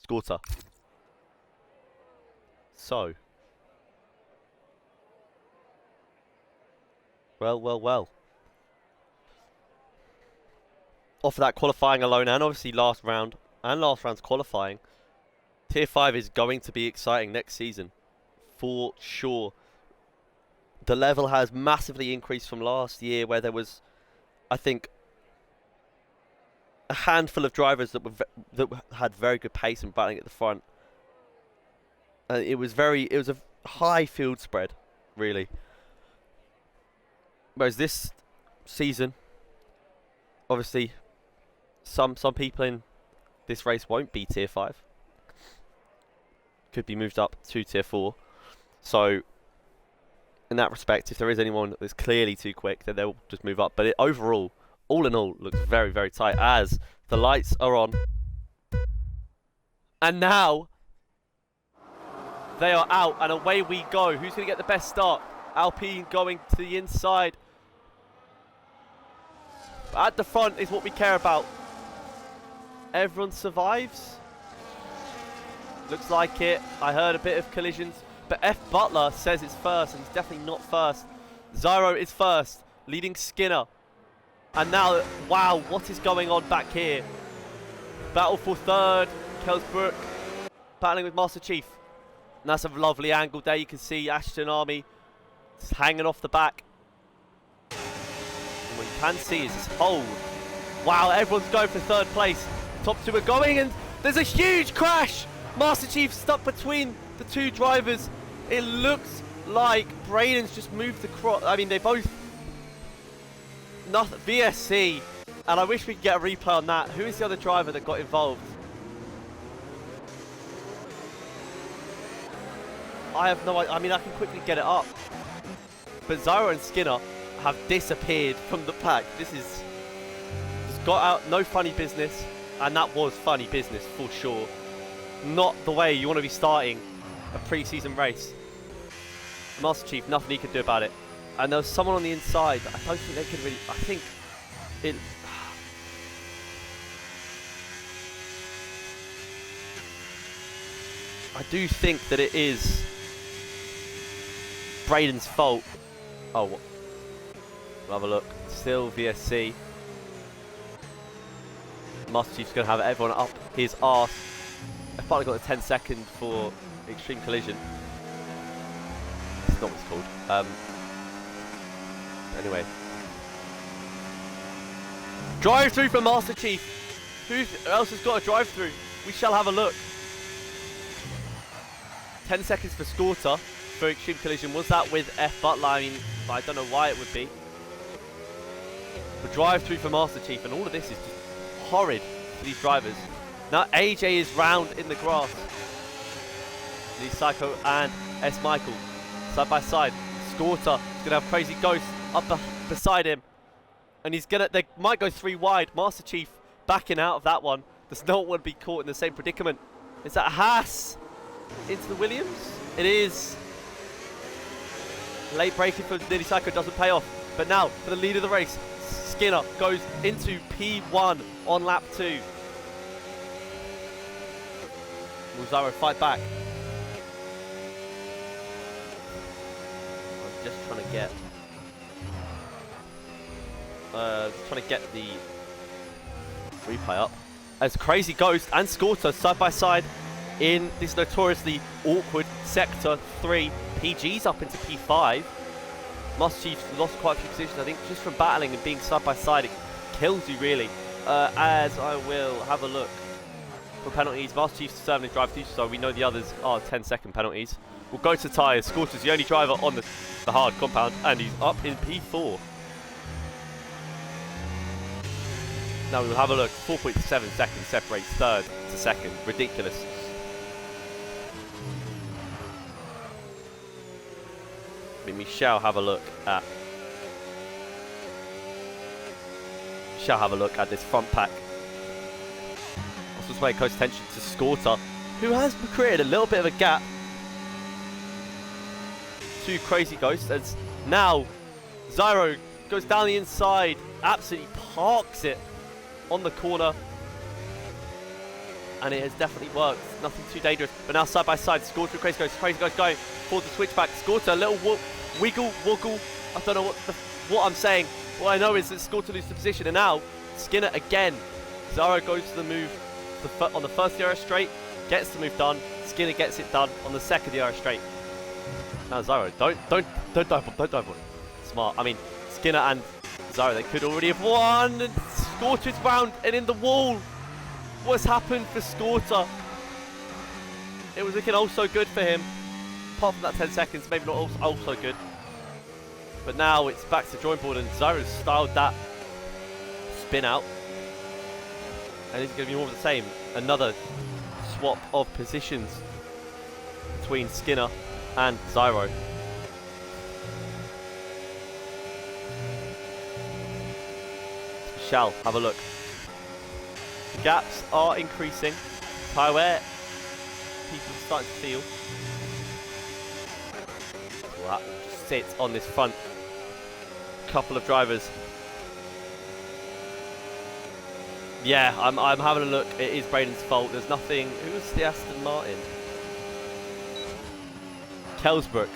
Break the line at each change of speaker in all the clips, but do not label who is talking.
Scorter. So. Well. Off of that qualifying alone, and obviously last round's qualifying, Tier 5 is going to be exciting next season. For sure. The level has massively increased from last year, where there was, I think, a handful of drivers that had very good pace and battling at the front. And it was a high field spread, really. Whereas this season, obviously, some people in this race won't be Tier 5. Could be moved up to Tier 4. So, in that respect, if there is anyone that's clearly too quick, then they'll just move up. But it overall, all in all, looks very, very tight as the lights are on. And now, they are out and away we go. Who's going to get the best start? Alpine going to the inside. But at the front is what we care about. Everyone survives. Looks like it. I heard a bit of collisions. But F. Butler says it's first, and he's definitely not first. Zyro is first, leading Skinner. And now, wow, what is going on back here? Battle for third. Kelsbrook battling with Master Chief. And that's a lovely angle there. You can see Ashton Army just hanging off the back. And what you can see is this hold. Wow, everyone's going for third place. Top two are going, and there's a huge crash. Master Chief stuck between the two drivers. It looks like Braden's just moved across. I mean, they both... Nothing. VSC. And I wish we could get a replay on that. Who is the other driver that got involved? I have no idea. I mean, I can quickly get it up. But Zyro and Skinner have disappeared from the pack. This is... It's got out no funny business. And that was funny business for sure. Not the way you want to be starting a pre-season race. Master Chief, nothing he could do about it. And there was someone on the inside. I don't think they could really... I think it... I do think that it is Braden's fault. Oh, we'll have a look. Still VSC. Master Chief's going to have everyone up his arse. I've finally got a 10 second for extreme collision. It's not what it's called. Anyway. Drive through for Master Chief. Who else has got a drive through? We shall have a look. 10 seconds for Scorter for extreme collision. Was that with F Butler? I mean, I don't know why it would be. But drive through for Master Chief, and all of this is just horrid for these drivers. Now AJ is round in the grass. Lee Psycho and S Michael side by side. Scorter is gonna have Crazy Ghost up beside him, and they might go 3 wide. Master Chief backing out of that one. Does not want to be caught in the same predicament. Is that Haas into the Williams? It is. Late braking for Lily Psycho doesn't pay off. But now for the lead of the race, Skinner goes into P1 on lap 2. Will Zyro fight back? I'm just trying to get the replay up. As Crazy Ghost and Scorter side by side in this notoriously awkward Sector 3. PG's up into P5. Master Chief's lost quite a few positions, I think, just from battling and being side by side. It kills you, really. As I will have a look for penalties. Master Chief's serving his drive through, so we know the others are 10-second penalties. We'll go to tyres. Scorter's the only driver on the hard compound, and he's up in P4. Now we will have a look. 4.7 seconds separates third to second. Ridiculous. We shall have a look at this front pack. Also, paying close attention to Scorter, who has created a little bit of a gap to Crazy Ghost, as now Zyro goes down the inside, absolutely parks it on the corner. and it has definitely worked. Nothing too dangerous. But now side by side, Scorter and Crazy Ghost. Crazy Ghost going for the switchback. Scorter, a little wiggle, woggle. I don't know what I'm saying. What I know is that Scorter loses the position, and now Skinner again. Zaro goes to the move on the first DRS straight, gets the move done. Skinner gets it done on the second DRS straight. Now Zaro, don't dive on. Smart. I mean, Skinner and Zaro, they could already have won. And Scorter's round and in the wall. What's happened for Scorter? It was looking also good for him. Apart from that 10 seconds, maybe not also good. But now it's back to drawing board, and Zaro's styled that spin out. And it's going to be more of the same. Another swap of positions between Skinner and Zyro. Shall have a look. The gaps are increasing. Tyre wear people are starting to feel. So that will just sit on this front couple of drivers. Yeah, I'm having a look. It is Braden's fault. There's nothing. Who was the Aston Martin? Kelsbrook,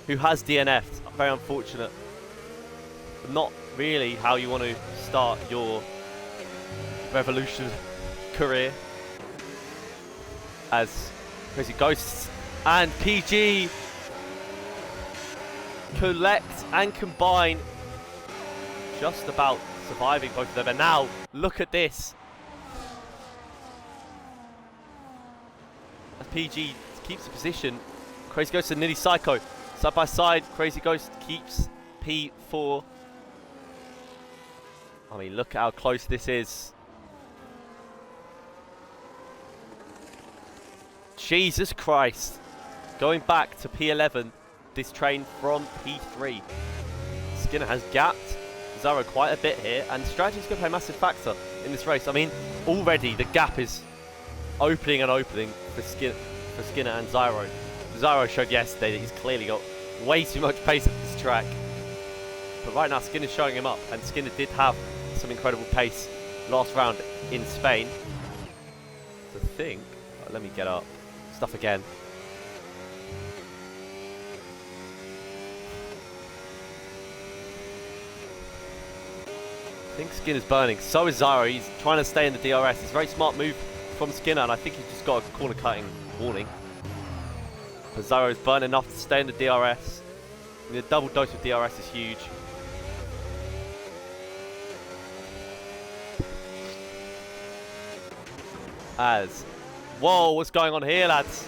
who has DNF'd. Very unfortunate. But not really how you want to start your Revolution career. As Crazy Ghosts and PG collect and combine, just about surviving both of them. And now look at this, as PG keeps the position. Crazy Ghost and Nitty Psycho side by side. Crazy Ghost keeps P4. I mean, look at how close this is. Jesus Christ. Going back to P11, this train from P3. Skinner has gapped Zaro quite a bit here, and strategy is going to play a massive factor in this race. I mean, already the gap is opening and opening for Skinner and Zyro. Zyro showed yesterday that he's clearly got way too much pace at this track. But right now, Skinner's showing him up, and Skinner did have some incredible pace last round in Spain. So I think, let me get up stuff again. I think Skinner's burning. So is Zyro. He's trying to stay in the DRS. It's a very smart move from Skinner, and I think he's just got a corner cutting warning. But Zyro's burning enough to stay in the DRS. I mean, the double dose of DRS is huge. As, whoa, what's going on here, lads?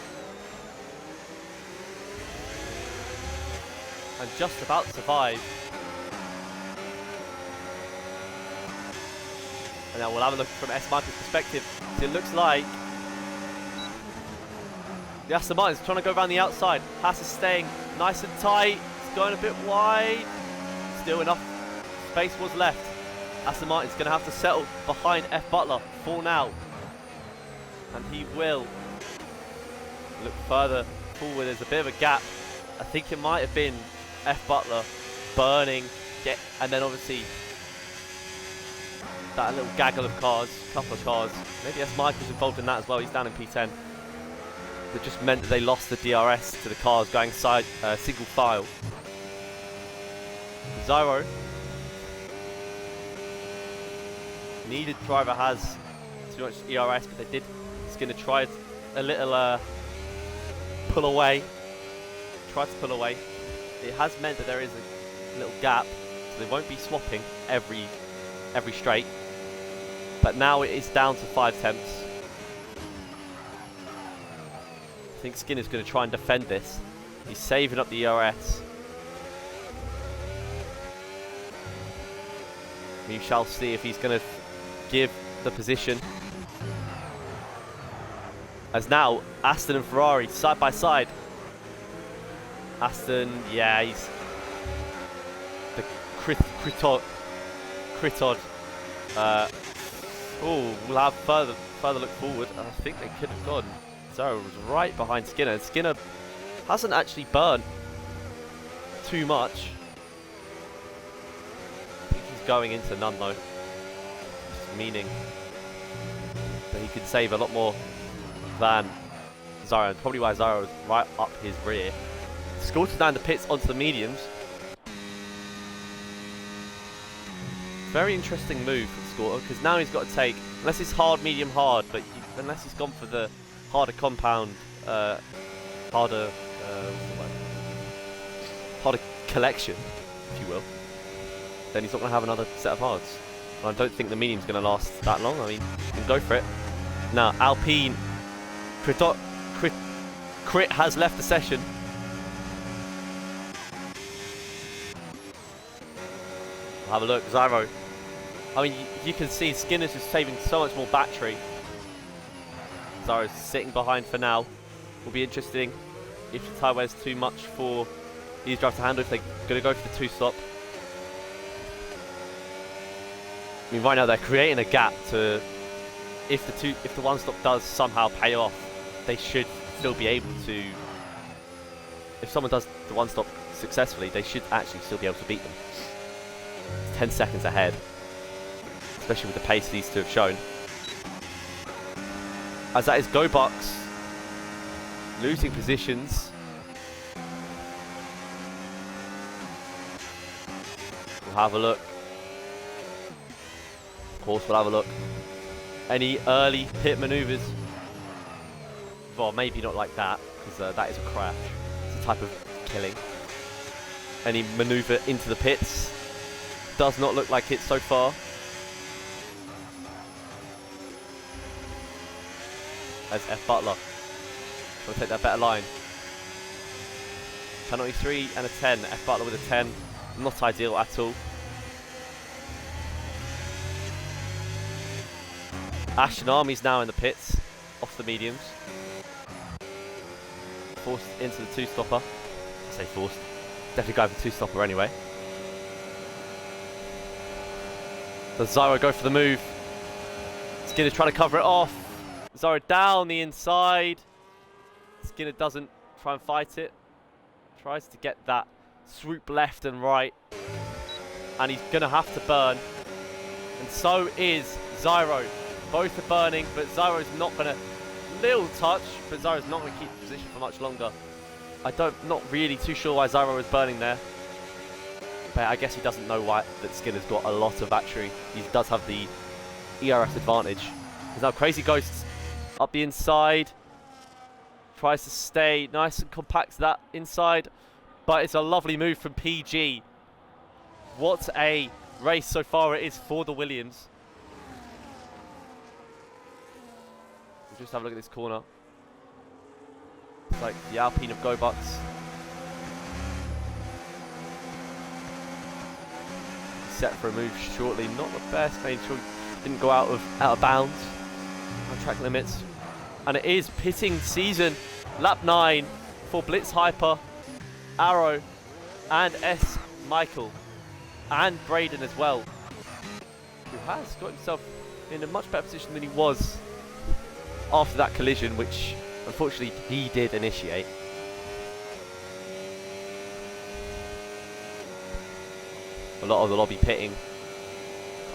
And just about to survive. And now we'll have a look from S. Michael's perspective. So it looks like the Aston Martin's trying to go around the outside. Haas is staying nice and tight. It's going a bit wide. Still enough space was left. Aston Martin's going to have to settle behind F. Butler for now. And he will look further forward. There's a bit of a gap. I think it might have been F. Butler burning. And then obviously that little gaggle of cars, couple of cars. Maybe S. Michael's involved in that as well. He's down in P10. That just meant that they lost the DRS to the cars going single file. Zyro. Neither driver has too much ERS, but they did. It's going to try a little pull away. Try to pull away. It has meant that there is a little gap, so they won't be swapping every straight. But now it is down to 5 tenths. I think Skinner's going to try and defend this. He's saving up the ERS. We shall see if he's going to give the position. As now, Aston and Ferrari side by side. Aston, yeah, he's the Critod. Oh, we'll have further look forward. I think they could have gone. Zaro was right behind Skinner. And Skinner hasn't actually burnt too much. I think he's going into none though. Meaning but he could save a lot more than Zyro. And probably why Zyro was right up his rear. Scorches down the pits onto the mediums. Very interesting move from Scorter, because now he's got to take, unless it's hard, medium, hard, but unless he's gone for the harder compound, harder collection, if you will, then he's not going to have another set of hards. And I don't think the medium's going to last that long. I mean, you can go for it. Now, Alpine Crit has left the session. We'll have a look, Zyro. I mean, you can see Skinner's just saving so much more battery. Zyro's sitting behind for now. Will be interesting if the tyre wears too much for these drivers to handle, if they're going to go for the two-stop. I mean, right now they're creating a gap to, if the one-stop does somehow pay off, they should still be able to, if someone does the one-stop successfully, they should actually still be able to beat them. It's 10 seconds ahead, especially with the pace these two have shown. As that is GoBox losing positions. We'll have a look. Of course, we'll have a look. Any early pit maneuvers? Well, maybe not like that, because that is a crash. It's a type of killing. Any maneuver into the pits? Does not look like it so far. As F Butler will take that better line. Penalty 3 and a 10. F Butler with a 10. Not ideal at all. Ashton Army's now in the pits, off the mediums. Forced into the two-stopper. I say forced. Definitely going for two-stopper anyway. Does Zyro go for the move? Skinner's trying to cover it off. Zyro down the inside. Skinner doesn't try and fight it. Tries to get that swoop left and right. And he's going to have to burn. And so is Zyro. Both are burning, but Zyro's not going to... Little touch, but Zyro's not going to keep the position for much longer. Not really too sure why Zyro was burning there. But I guess he doesn't know why that Skinner's got a lot of battery. He does have the ERS advantage. There's now Crazy Ghosts up the inside. Tries to stay nice and compact to that inside. But it's a lovely move from PG. What a race so far it is for the Williams. We'll just have a look at this corner. It's like the Alpine of GoBox. Set for a move shortly. Not the best. Made sure didn't go out of bounds on track limits. And it is pitting season. Lap 9 for Blitz Hyper, Arrow, and S. Michael. And Braden as well. Who has got himself in a much better position than he was after that collision, which unfortunately he did initiate. A lot of the lobby pitting.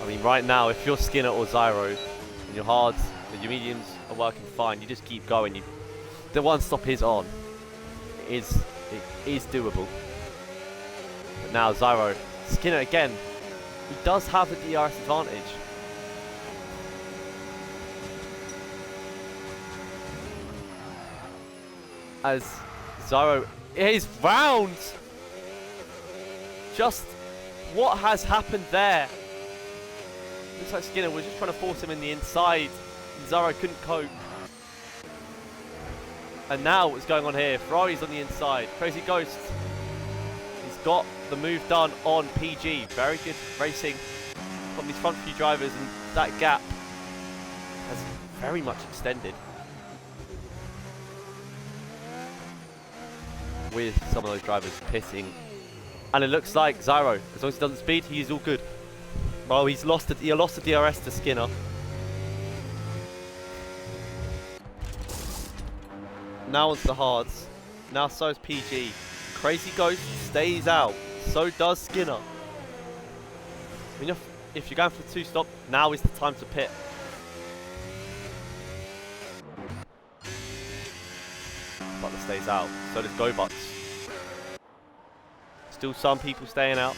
I mean, right now, if you're Skinner or Zyro, and your hards and your mediums are working fine, you just keep going. The one stop is on. It is doable. But now Zyro, Skinner again, he does have the DRS advantage. As Zyro is round. Just what has happened there? Looks like Skinner was just trying to force him in the inside. Zyro couldn't cope. And now what's going on here? Ferrari's on the inside. Crazy Ghost. He's got the move done on PG. Very good racing from these front few drivers, and that gap has very much extended with some of those drivers pitting. And it looks like Zyro, as long as he doesn't speed, he is all good. Well, he lost the DRS to Skinner. Now onto the hards. Now so is PG. Crazy Ghost stays out. So does Skinner. I mean, if you're going for the two-stop, now is the time to pit. Butler stays out. So does GoBucks. Still some people staying out.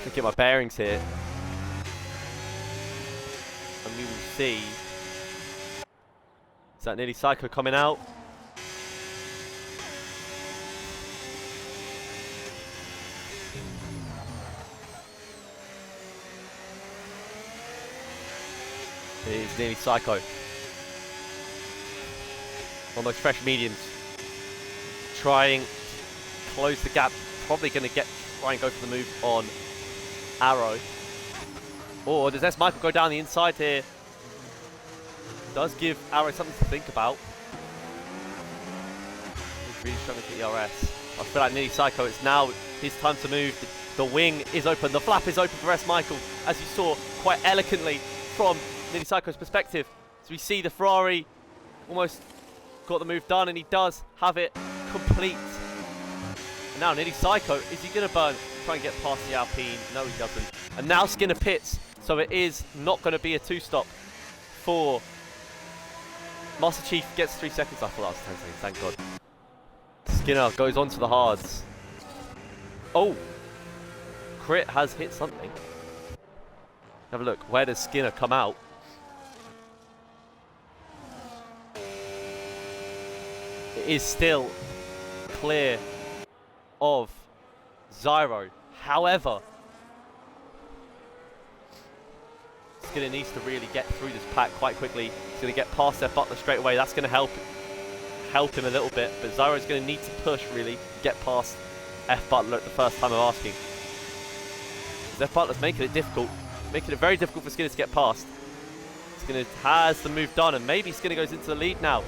Trying to get my bearings here. And we will see. Is that nearly Psycho coming out? It is nearly Psycho. On those fresh mediums. Trying to close the gap. Probably going to try and go for the move on Arrow. Or does S. Michael go down the inside here? Does give Arrow something to think about. He's really struggling to ERS. I feel like nearly Psycho. It's now his time to move. The wing is open. The flap is open for S. Michael, as you saw quite elegantly from nearly Psycho's perspective. So we see the Ferrari almost got the move done, and he does have it complete. And now nearly Psycho, is he going to burn? Try and get past the Alpine. No, he doesn't. And now Skinner pits, so it is not going to be a two-stop for Master Chief. Gets 3 seconds. I thought that was 10 seconds, thank God. Skinner goes on to the hards. Oh, Crit has hit something. Have a look. Where does Skinner come out? It is still clear of Zyro. However, Skinner needs to really get through this pack quite quickly. He's going to get past F. Butler straight away. That's going to help him a little bit. But Zyro's going to need to push, really, get past F. Butler at the first time of asking. F. Butler's making it difficult. Making it very difficult for Skinner to get past. Skinner has the move done, and maybe Skinner goes into the lead now.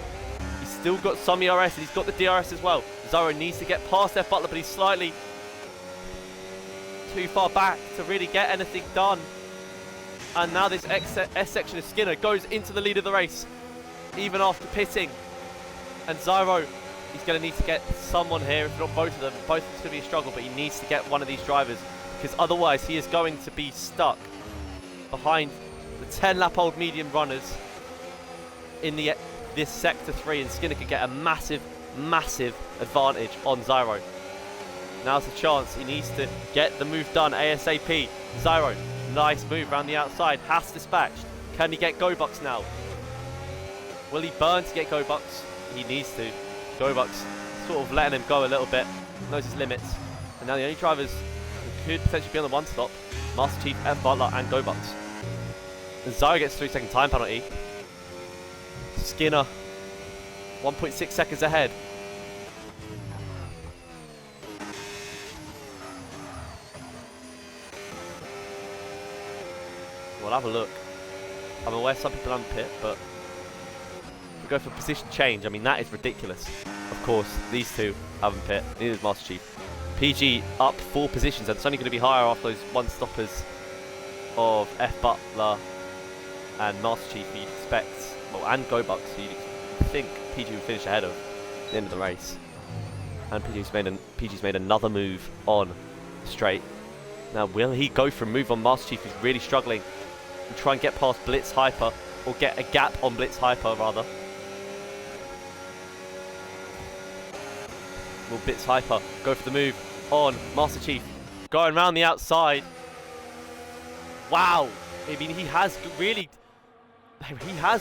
He's still got some ERS, and he's got the DRS as well. Zyro needs to get past F. Butler, but he's slightly too far back to really get anything done. And now this S section of Skinner goes into the lead of the race, even after pitting. And Zyro, he's going to need to get someone here, if not both of them. Both of it's going to be a struggle, but he needs to get one of these drivers, because otherwise he is going to be stuck behind the 10-lap-old medium runners in this Sector 3, and Skinner could get a massive, massive advantage on Zyro. Now's the chance. He needs to get the move done ASAP. Zyro, nice move around the outside. Has dispatched. Can he get GoBucks now? Will he burn to get GoBucks? He needs to. GoBucks sort of letting him go a little bit. Knows his limits. And now the only drivers who could potentially be on the one stop, Master Chief, F. Butler and GoBucks. And Zyro gets a 3-second time penalty. Skinner 1.6 seconds ahead. We'll have a look. I'm aware some people unpit, but if we go for position change, I mean, that is ridiculous. Of course, these two haven't pit. Neither is Master Chief. PG up 4 positions, and it's only going to be higher after those one-stoppers of F. Butler and Master Chief, you'd expect, well, and GoBucks, so you'd think PG would finish ahead of the end of the race. And PG's made another move on straight. Now, will he go for a move on Master Chief, who's really struggling, and try and get past Blitz Hyper, or get a gap on Blitz Hyper, rather? Will Blitz Hyper go for the move on Master Chief? Going around the outside. Wow! I mean, he has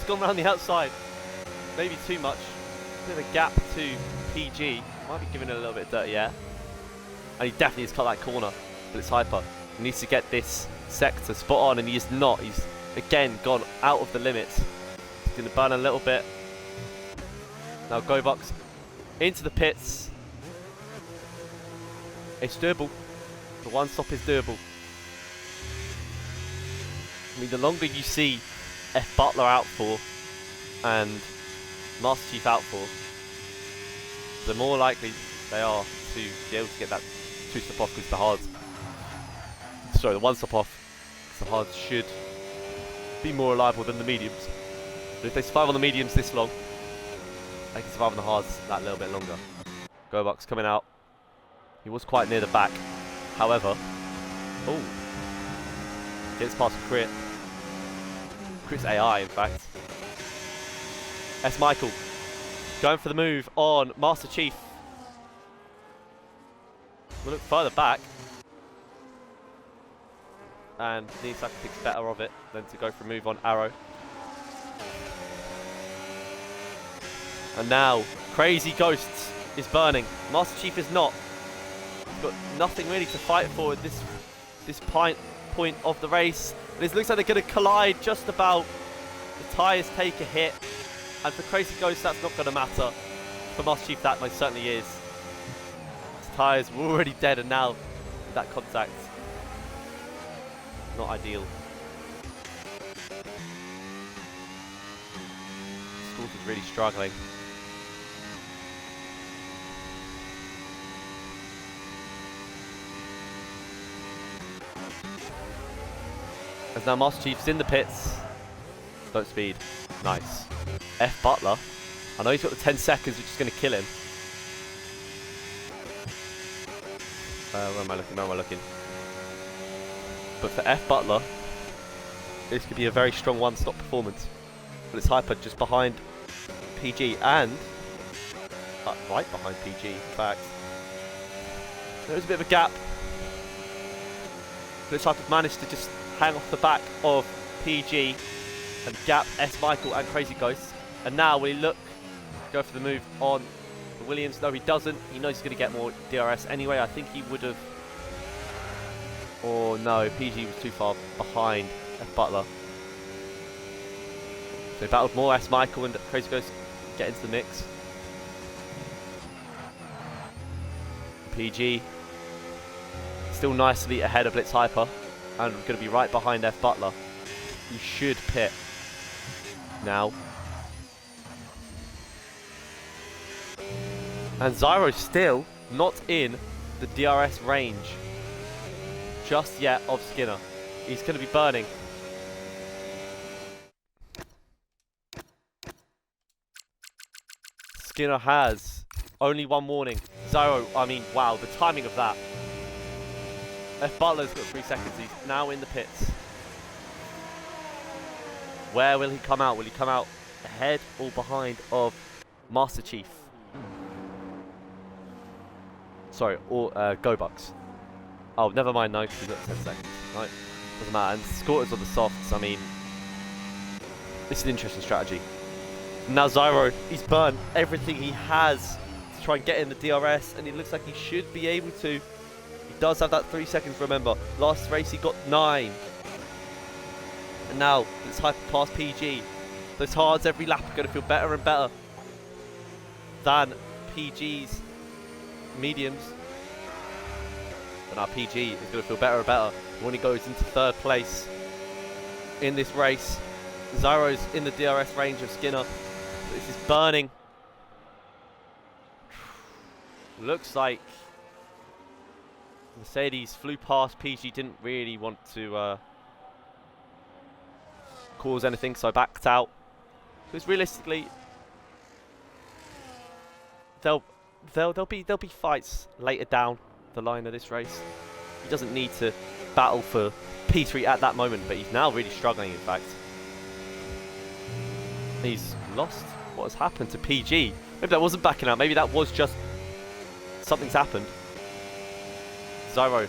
gone around the outside. Maybe too much. Bit of a gap to PG. Might be giving it a little bit dirty air. And he definitely has cut that corner. Blitz Hyper. He needs to get this sector spot on, and he is not. He's again gone out of the limits. He's going to burn a little bit. Now GoBucks into the pits. It's doable. The one stop is doable. I mean, the longer you see F. Butler out for and Master Chief out for, the more likely they are to be able to get that 2-stop off, because the hards, sorry, the 1-stop off, because the hards should be more reliable than the mediums. But if they survive on the mediums this long, they can survive on the hards that little bit longer. GoBucks coming out. He was quite near the back. However, oh, gets past Crit. Chris AI, in fact. S. Michael going for the move on Master Chief. We'll look further back. And Nissan thinks better of it than to go for a move on Arrow. And now, Crazy Ghosts is burning. Master Chief is not. He's got nothing really to fight for at this point of the race. And it looks like they're going to collide just about. The tyres take a hit. And for Crazy Ghosts, that's not going to matter. For Master Chief, that most certainly is. His tyres were already dead, and now that contact. Not ideal. Schools is really struggling. As now Master Chief's in the pits. Slow speed. Nice. F. Butler. I know he's got the 10 seconds, which is going to kill him. Where am I looking? Where am I looking? But for F. Butler, this could be a very strong one-stop performance. But it's Hyper just behind PG and right behind PG, in fact. There's a bit of a gap. But it's Hyper managed to just hang off the back of PG and gap S. Michael and Crazy Ghost. And now we look, go for the move on Williams. No, he doesn't. He knows he's going to get more DRS anyway. I think he would have. Or no, PG was too far behind F. Butler. So he battled more. S. Michael and Crazy Ghost get into the mix. PG still nicely ahead of Blitz Hyper. And we're going to be right behind F. Butler. You should pit now. And Zyro's still not in the DRS range just yet of Skinner. He's going to be burning. Skinner has only one warning. Zyro, I mean, wow, the timing of that. F. Butler's got 3 seconds. He's now in the pits. Where will he come out? Will he come out ahead or behind of Master Chief? Sorry, or Go Bucks. Oh, never mind, no, because he's got 10 seconds. Right, doesn't matter. And Scorters on the softs, I mean, this is an interesting strategy. Now Zyro, he's burned everything he has to try and get in the DRS, and it looks like he should be able to. He does have that 3 seconds, remember. Last race he got 9. And now it's Hyper past PG. Those hards every lap are going to feel better and better than PG's mediums. But now PG is going to feel better and better when he goes into 3rd place in this race. Zyro's in the DRS range of Skinner. This is burning. Looks like Mercedes flew past PG, didn't really want to cause anything, so backed out. Because realistically, there'll be fights later down the line of this race. He doesn't need to battle for P3 at that moment, but he's now really struggling. In fact, he's lost. What has happened to PG? Maybe that wasn't backing out. Maybe that was just something's happened. Zyro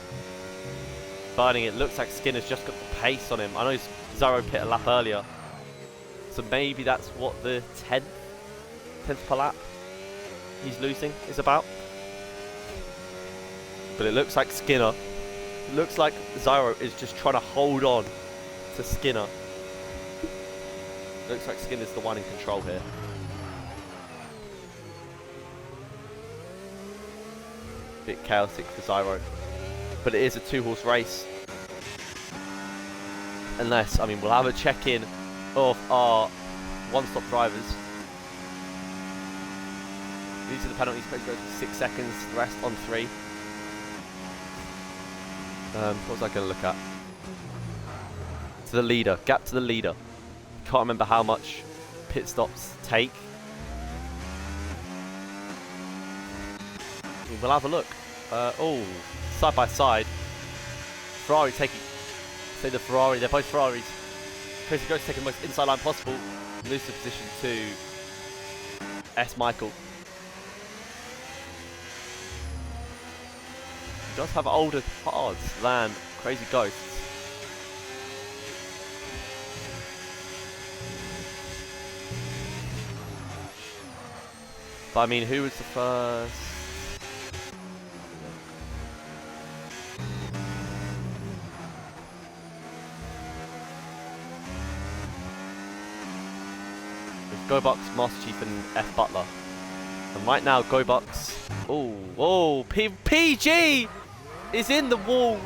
burning. It looks like Skinner's just got the pace on him. I know Zyro pit a lap earlier, so maybe that's what the 10th per lap he's losing is about. But it looks like Skinner, looks like Zyro is just trying to hold on to Skinner. Looks like Skinner's the one in control here. Bit chaotic for Zyro, but it is a 2-horse race. Unless, I mean, we'll have a check-in of our one-stop drivers. These are the penalties. Supposed to go for 6 seconds, the rest on 3. What was I going to look at? To the leader, gap to the leader. Can't remember how much pit stops take. We'll have a look. Oh, side by side. Ferrari taking, say the Ferrari, they're both Ferraris. Crazy Ghost taking the most inside line possible. Lose the position to S. Michael. He does have older cards than Crazy Ghosts. But I mean, who was the first? GoBucks, Master Chief and F Butler. And right now GoBucks, PG is in the wall.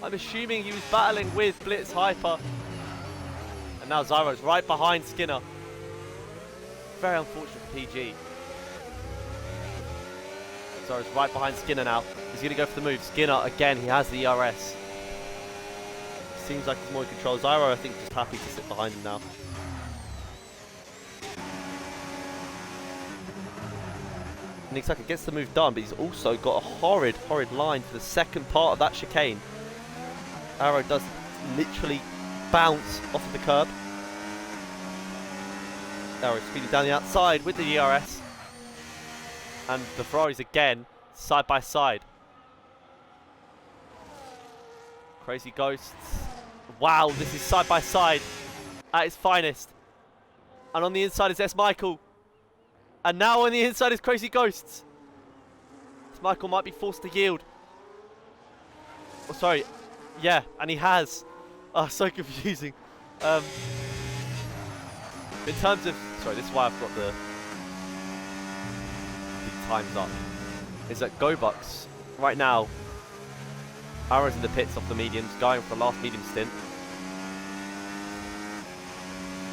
I'm assuming he was battling with Blitz Hyper. And now Zyro's right behind Skinner. Very unfortunate for PG. Zyro's right behind Skinner now. He's going to go for the move. Skinner, again, he has the ERS. Seems like he's more in control. Zyro, I think, just happy to sit behind him now. Nixaka gets the move done, but he's also got a horrid line for the second part of that chicane. Arrow does literally bounce off of the curb. Arrow speeding down the outside with the ERS. And the Ferraris again, side by side. Crazy Ghosts. Wow, this is side by side at its finest. And on the inside is S. Michael. And now on the inside is Crazy Ghosts. S. Michael might be forced to yield. Oh, sorry. Yeah, and he has. Oh, so confusing. In terms of... Sorry, this is why I've got the times up. Is that GoBucks, right now, Arrow's in the pits off the mediums, going for the last medium stint.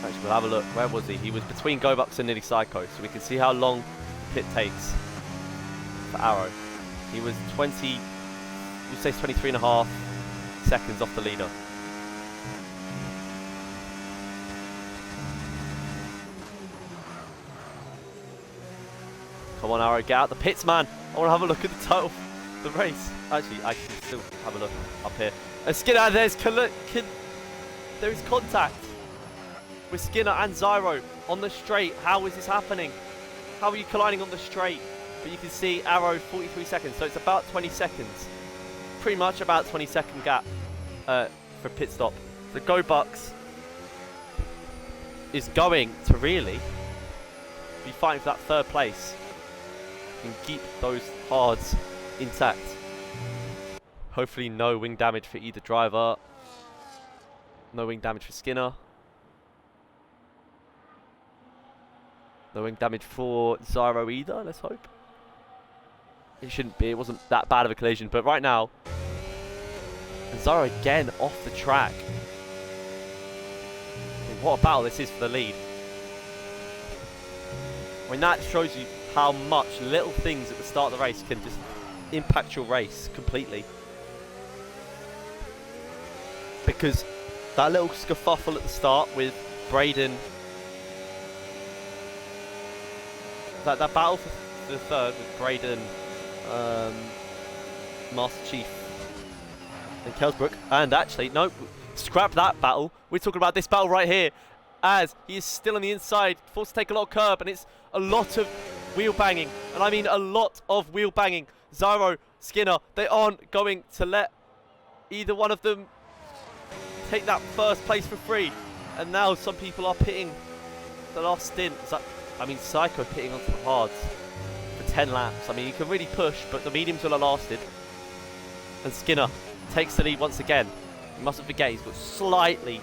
Actually, we'll have a look. Where was he? He was between GoBucks and Nitty Psycho, so we can see how long the pit takes for Arrow. He was 20, you say 23.5 seconds off the leader. Come on, Arrow, get out the pits, man. I want to have a look at the total, the race. Actually, I can still have a look up here. Skinner, there is contact with Skinner and Zyro on the straight. How is this happening? How are you colliding on the straight? But you can see Arrow 43 seconds, so it's about 20 seconds. Pretty much about 20-second gap for pit stop. The GoBucks is going to really be fighting for that third place and keep those hards intact. Hopefully no wing damage for either driver. No wing damage for Skinner. No wing damage for Zyro either, let's hope. It shouldn't be, it wasn't that bad of a collision, but right now, Zyro again off the track. I mean, what a battle this is for the lead. I mean, that shows you how much little things at the start of the race can just impact your race completely. Because that little scuffle at the start with Braden, that battle for the third with Braden, Master Chief and Kelsbrook, and actually, no, scrap that battle. We're talking about this battle right here, as he is still on the inside, forced to take a lot of curb, and it's a lot of wheel banging, and I mean a lot of wheel banging. Zyro, Skinner, they aren't going to let either one of them take that first place for free, and now some people are pitting the last stint. I mean, Psycho pitting onto the hards for 10 laps. I mean, you can really push, but the mediums will have lasted. And Skinner takes the lead once again. You mustn't forget, he's got slightly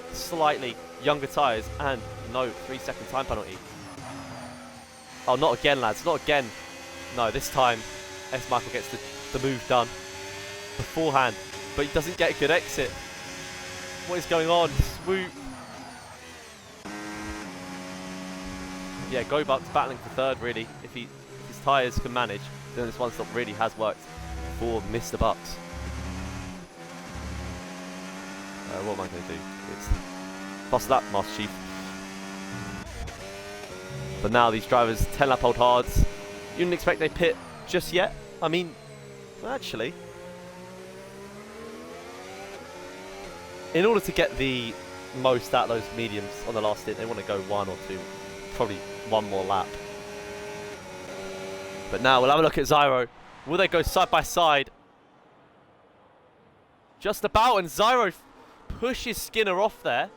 younger tyres and no 3-second time penalty. Oh, not again, lads, not again. No, this time, S. Michael gets the move done beforehand, but he doesn't get a good exit. What is going on? Swoop. Yeah, GoBucks battling for third, really. If his tyres can manage, then this one stop really has worked for Mr. Bucks. What am I going to do? It's toss that, Master Chief. But now these drivers 10 lap old hards. You didn't expect they pit just yet. I mean, actually, in order to get the most out of those mediums on the last stint, they want to go 1 or 2, probably 1 more lap. But now we'll have a look at Zyro. Will they go side by side? Just about, and Zyro pushes Skinner off there.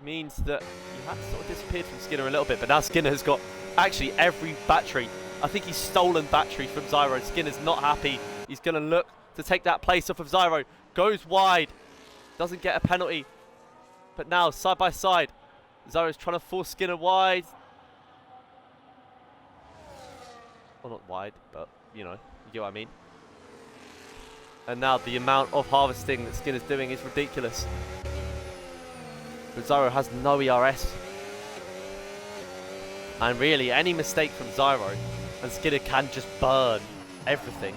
Means that he had sort of disappeared from Skinner a little bit, but now Skinner has got actually every battery. I think he's stolen battery from Zyro. Skinner's not happy. He's going to look to take that place off of Zyro. Goes wide. Doesn't get a penalty. But now, side by side, Zyro's trying to force Skinner wide. Well, not wide, but, you know, you get what I mean. And now the amount of harvesting that Skinner's doing is ridiculous. But Zyro has no ERS. And really, any mistake from Zyro, and Skinner can just burn everything.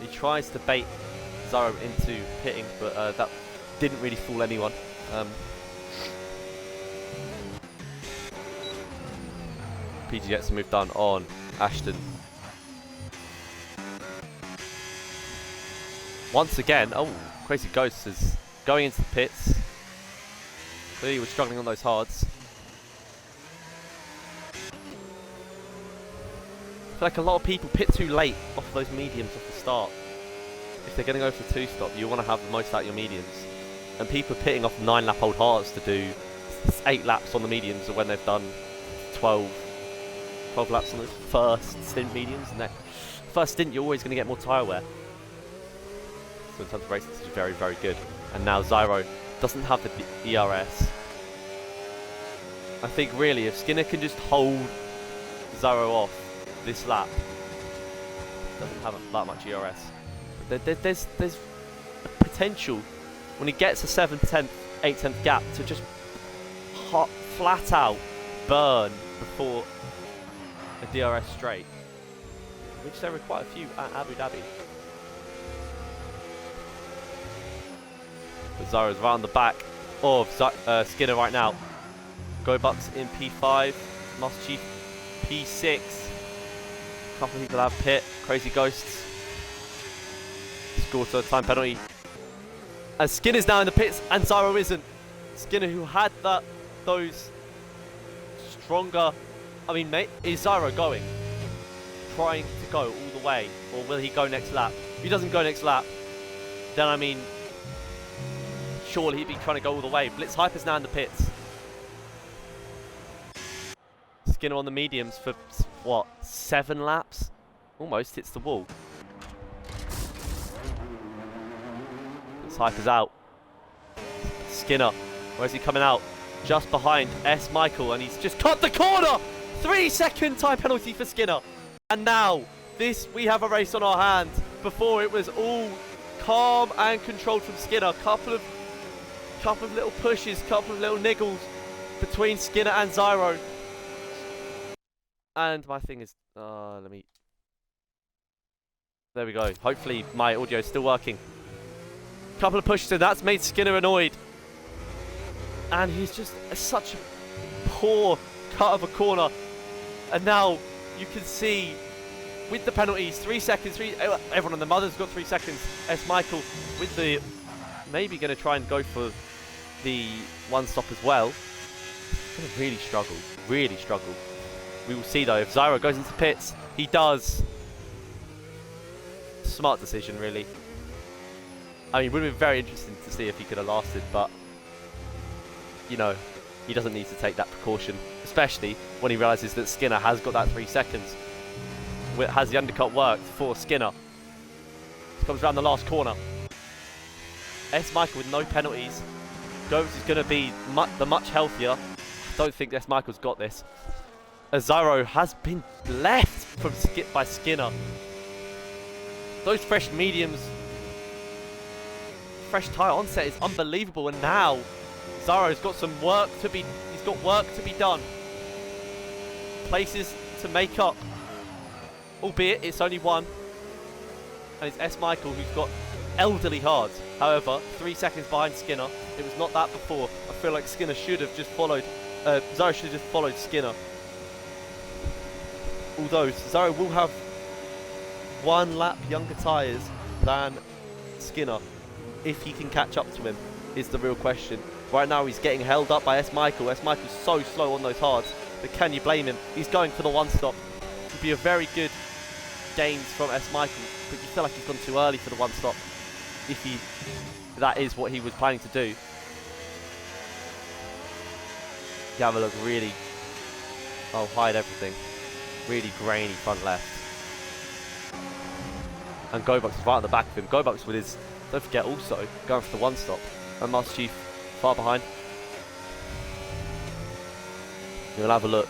He tries to bait Zyro into pitting, but that didn't really fool anyone. PG gets a move done on Ashton. Once again, oh, Crazy Ghost is going into the pits. Clearly was struggling on those hards. I feel like a lot of people pit too late off of those mediums off the start. If they're going to go for 2-stop, you want to have the most out of your mediums. And people are pitting off 9-lap-old hards to do 8 laps on the mediums when they've done 12 laps on the first stint mediums. And that first stint, you're always going to get more tyre wear. So in terms of racing, this is very, very good. And now Zyro doesn't have the ERS. I think really, if Skinner can just hold Zyro off this lap, doesn't have that much ERS. There's a potential when he gets a 7th, 10th, 8th, 10th gap to just flat out burn before a DRS straight, which there were quite a few at Abu Dhabi. But Zyro's right on the back of Skinner right now. Go Bucks in P5, Master Chief P6. A couple of people have pit. Crazy Ghosts scored a time penalty. And Skinner's now in the pits and Zyro isn't. Skinner, who had those stronger... I mean, mate, is Zyro going? Trying to go all the way? Or will he go next lap? If he doesn't go next lap, then I mean... surely he'd be trying to go all the way. Blitz Hyper's now in the pits. Skinner on the mediums for, what, 7 laps? Almost hits the wall. Blitz Hyper's out. Skinner, where's he coming out? Just behind S. Michael, and he's just cut the corner! 3-second time penalty for Skinner. And now, we have a race on our hands. Before it was all calm and controlled from Skinner. Couple of little pushes, couple of little niggles between Skinner and Zyro. And my thing is, there we go. Hopefully my audio is still working. Couple of pushes, and that's made Skinner annoyed. And he's just such a poor cut of a corner. And now you can see with the penalties, 3 seconds, everyone on the mother's got 3 seconds. S. Michael with the, maybe going to try and go for the 1-stop as well. Going to really struggle. We will see though, if Zyro goes into pits, he does. Smart decision, really. I mean, it would have been very interesting to see if he could have lasted, but, you know, he doesn't need to take that precaution, especially when he realises that Skinner has got that 3 seconds. Has the undercut worked for Skinner? Comes around the last corner. S. Michael with no penalties. Goats is going to be the much healthier. I don't think S. Michael's got this. As Zyro has been left by Skinner. Those fresh mediums, fresh tyre onset is unbelievable, and now Zyro's got some work to be. He's got work to be done. Places to make up, albeit it's only one, and it's S. Michael who's got elderly hards. However, 3 seconds behind Skinner. It was not that before. I feel like Skinner should have just followed. Zyro should have just followed Skinner. Although Zyro will have 1 lap younger tyres than Skinner. If he can catch up to him is the real question. Right now he's getting held up by S. Michael. S. Michael's so slow on those hards, but can you blame him? He's going for the one stop. It would be a very good gains from S. Michael, but you feel like he's gone too early for the one stop if that is what he was planning to do. You have a look, really, I'll hide everything, really grainy front left. And Gobucks is right on the back of him. Gobucks with his, don't forget, also going for the one stop. And Master Chief far behind. You'll have a look.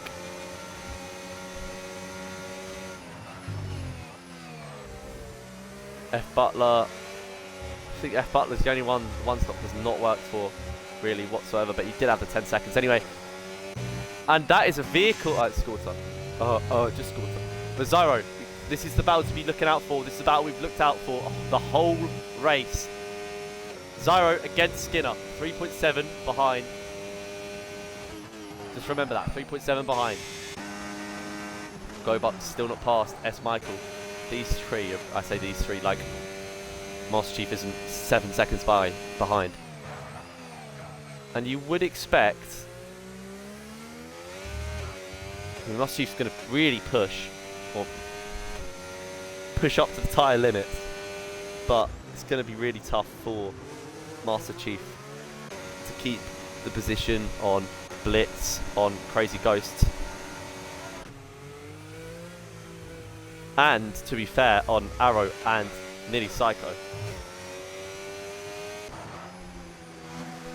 F. Butler, I think F. Butler's the only one stop has not worked for really whatsoever, but he did have the 10 seconds anyway. And that is a vehicle, it's score time. Just score time. But Zyro, this is the battle to be looking out for. This is the battle we've looked out for the whole race. Zyro against Skinner, 3.7 behind. Just remember that, 3.7 behind. Gobucks still not past S. Michael. These three, I say these three, like Master Chief isn't 7 seconds behind. And you would expect Master Chief's going to really push up to the tyre limit, but it's going to be really tough for Master Chief to keep the position on Blitz, on Crazy Ghost, and to be fair on Arrow and nearly Psycho.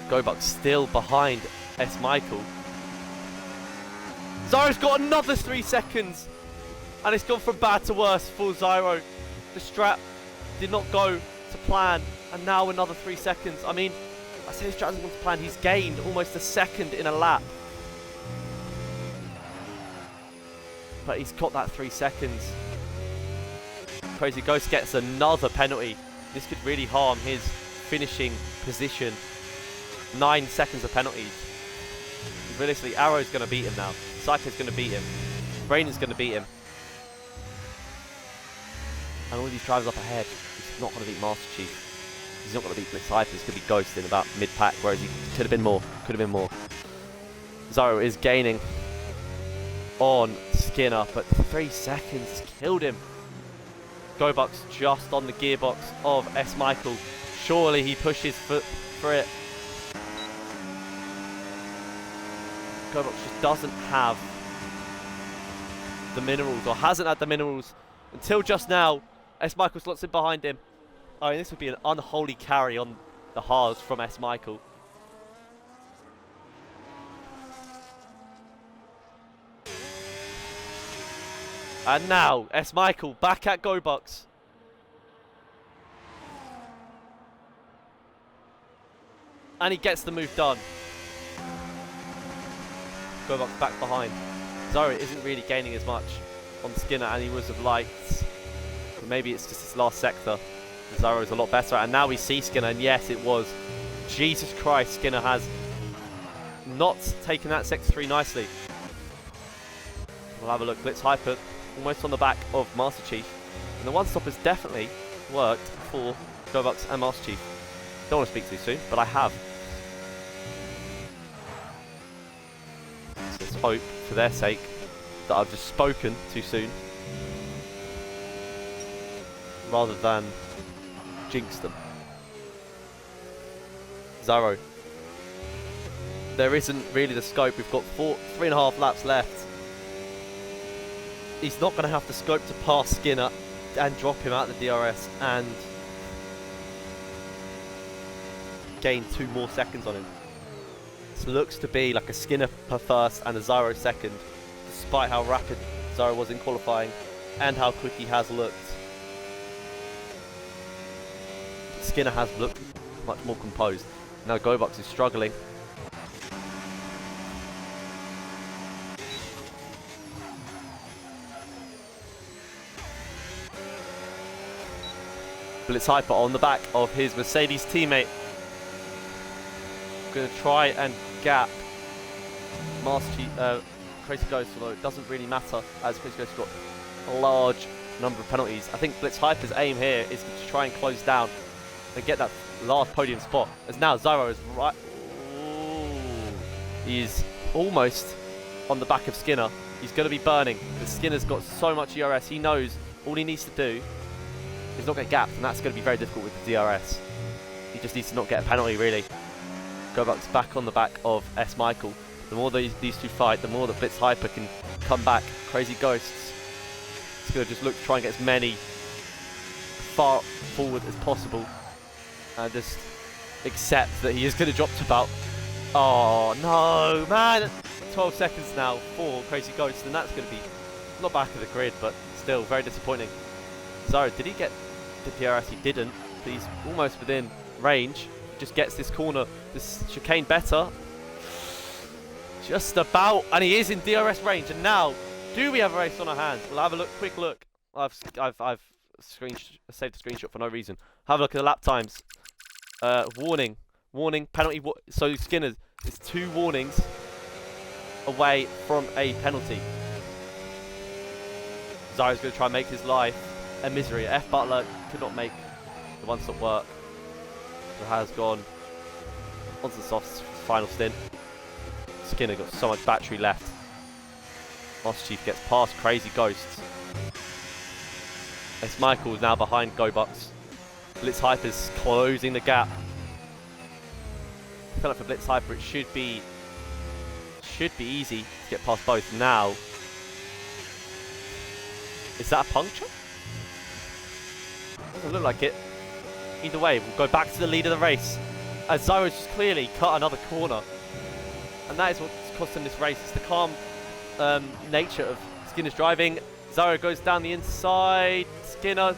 Gobucks still behind S. Michael. Zyro's got another 3 seconds, and it's gone from bad to worse for Zyro. The strap did not go to plan, and now another 3 seconds. I mean, I say the strap hasn't gone to plan. He's gained almost a second in a lap, but he's got that 3 seconds. Crazy Ghost gets another penalty. This could really harm his finishing position. 9 seconds of penalties. Realistically, Arrow's going to beat him now. Psycho's going to beat him. Brain's going to beat him. And all these drivers up ahead, he's not going to beat Master Chief. He's not going to beat Blitz Hyper. He's going to be Ghost in about mid-pack, whereas he could have been more. Could have been more. Zyro is gaining on Skinner, but 3 seconds killed him. Gobucks just on the gearbox of S. Michael. Surely he pushes for it. Gobucks just doesn't have the minerals, or hasn't had the minerals until just now. S. Michael slots in behind him. I mean, this would be an unholy carry on the hards from S. Michael. And now, S. Michael back at Gobucks. And he gets the move done. Gobucks back behind. Zyro isn't really gaining as much on Skinner, and he would have liked. But maybe it's just his last sector. Zyro is a lot better, and now we see Skinner, and yes, it was. Jesus Christ, Skinner has not taken that sector 3 nicely. We'll have a look. Blitz Hyper almost on the back of Master Chief, and the one stop has definitely worked for Gobucks and Master Chief. Don't want to speak too soon, but I have. So let's hope, for their sake, that I've just spoken too soon, rather than jinx them. Zyro. There isn't really the scope. We've got 3.5 laps left. He's not going to have the scope to pass Skinner and drop him out of the DRS and gain 2 more seconds on him. This looks to be like a Skinner per first and a Zyro second, despite how rapid Zyro was in qualifying and how quick he has looked. Skinner has looked much more composed. Now Gobucks is struggling. Blitz Hyper on the back of his Mercedes teammate. Going to try and gap Master Chief, Crazy Ghost, although it doesn't really matter as Crazy Ghost got a large number of penalties. I think Blitz Hyper's aim here is to try and close down and get that last podium spot. As now Zyro is right. Ooh. He's almost on the back of Skinner. He's going to be burning because Skinner's got so much ERS. He knows all he needs to do is not get gapped, and that's going to be very difficult with the DRS. He just needs to not get a penalty, really. Gobuck's back on the back of S. Michael. The more these two fight, the more that Blitz Hyper can come back. Crazy Ghosts. He's going to just look to try and get as many far forward as possible. And just accept that he is going to drop to about... Oh, no, man. 12 seconds now for Crazy Ghosts, and that's going to be not back of the grid, but still very disappointing. Zyro, did he get the DRS? He didn't, but he's almost within range. Just gets this corner, this chicane better. Just about, and he is in DRS range. And now, do we have a race on our hands? We'll have a look, quick look. I've saved a screenshot for no reason. Have a look at the lap times. Warning, penalty. So Skinner, it's 2 warnings away from a penalty. Zyro's going to try and make his life a misery. F Butler could not make the one-stop work. So has gone onto the soft final stint. Skinner got so much battery left. Master Chief gets past Crazy Ghosts. S. Michael is now behind Gobucks. Blitz Hyper's closing the gap. I feel like for Blitz Hyper it should be easy to get past both. Now, is that a puncture? Doesn't look like it. Either way, we'll go back to the lead of the race as Zyro's just clearly cut another corner, and that is what's cost him this race. It's the calm nature of Skinner's driving. Zyro goes down the inside. Skinner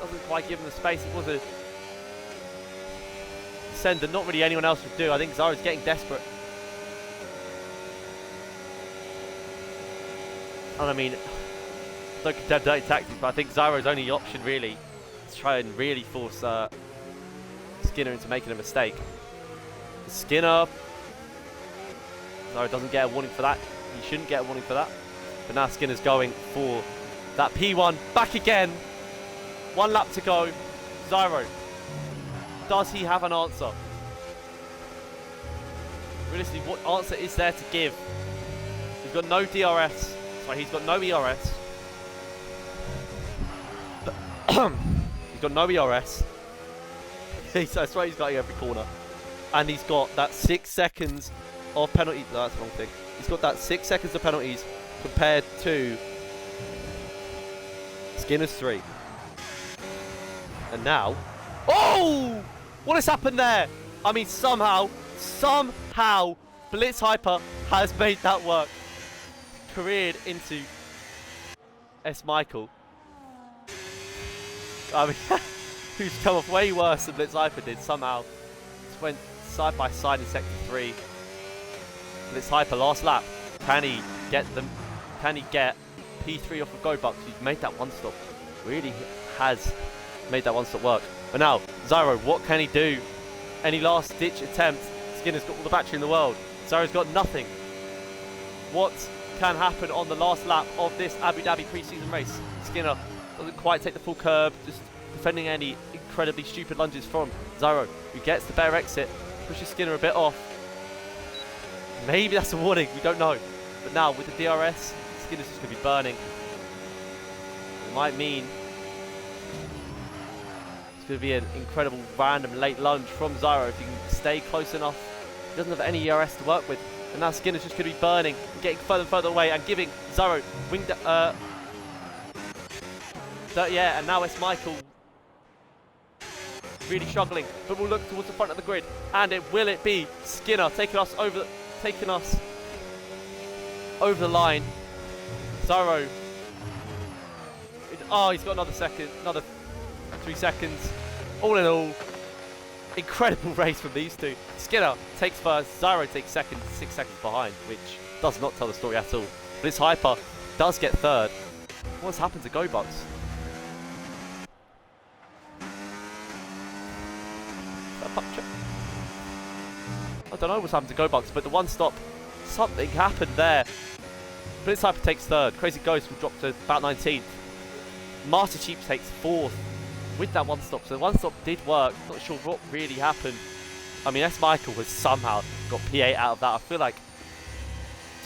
doesn't quite give him the space. It was a send that not really anyone else would do. I think Zyro's getting desperate. And I mean, don't condemn dirty tactics, but I think Zyro's only option really is try and really force Skinner into making a mistake. Skinner, Zyro doesn't get a warning for that. He shouldn't get a warning for that. But now Skinner's going for that P1 back again. 1 lap to go. Zyro, does he have an answer? Realistically, what answer is there to give? He's got no DRS. Sorry, he's got no ERS. He's got no ERS. That's right, he's got every corner. And he's got that 6 seconds of penalties. No, that's the wrong thing. He's got that 6 seconds of penalties compared to Skinner's 3. And now... Oh! What has happened there? I mean, somehow, Blitz Hyper has made that work. Careered into S. Michael. I mean, who's come off way worse than Blitz Hyper did. Somehow, just went side by side in sector 3. Blitz Hyper last lap. Can he get them? Can he get P3 off of Gobucks? He's made that one stop. Really has made that one stop work. But now, Zyro, what can he do? Any last ditch attempts? Skinner's got all the battery in the world. Zyro's got nothing. What can happen on the last lap of this Abu Dhabi pre-season race? Skinner doesn't quite take the full curb, just defending any incredibly stupid lunges from Zyro, who gets the better exit, pushes Skinner a bit off. Maybe that's a warning, we don't know. But now with the DRS, Skinner's just going to be burning. It might mean it's going to be an incredible random late lunge from Zyro if he can stay close enough. He doesn't have any ERS to work with. And now Skinner's just going to be burning, getting further and further away and giving Zyro winged... yeah, and now it's Michael really struggling. But we'll look towards the front of the grid. And will it be Skinner taking us over the line. Zyro. Oh, he's got another 3 seconds. All in all, incredible race from these two. Skinner takes first, Zyro takes second, 6 seconds behind, which does not tell the story at all. Blitz Hyper does get third. What's happened to Gobucks? I don't know what's happened to Gobucks, but the one stop, something happened there. Blitz Hyper takes third. Crazy Ghost will drop to about 19th. Master Chief takes 4th with that one stop. So the one stop did work. Not sure what really happened. I mean, S. Michael has somehow got P8 out of that. I feel like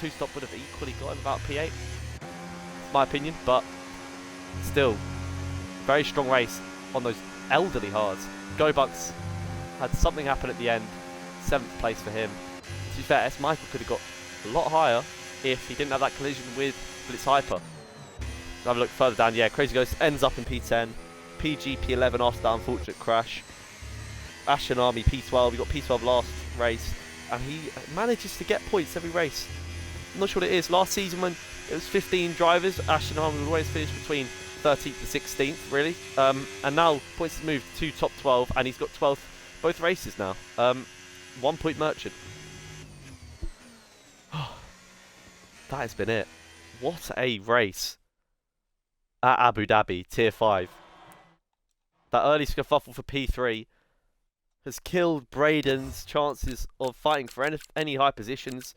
2-stop would have equally got him about P8. It's my opinion, but still, very strong race on those elderly hards. Go Bucks had something happen at the end. 7th place for him. To be fair, S. Michael could have got a lot higher if he didn't have that collision with Blitz Hyper. Have a look further down. Yeah, Crazy Ghost ends up in P10. PG P11 after that unfortunate crash. Ashen Army P12. He got P12 last race, and he manages to get points every race. I'm not sure what it is. Last season when it was 15 drivers, Ashen Army would always finish between 13th and 16th, really. And now points have moved to top 12, and he's got 12th both races now. 1 point merchant. That has been it. What a race at Abu Dhabi, Tier 5. That early scuffle for P3 has killed Braden's chances of fighting for any high positions.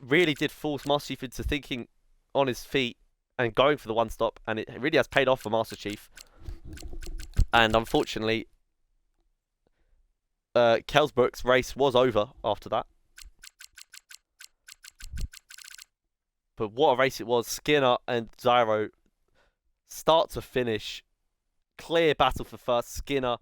Really did force Master Chief into thinking on his feet and going for the one stop, and it really has paid off for Master Chief. And unfortunately, Kelsbrook's race was over after that. But what a race it was. Skinner and Zyro, start to finish, clear battle for first. Skinner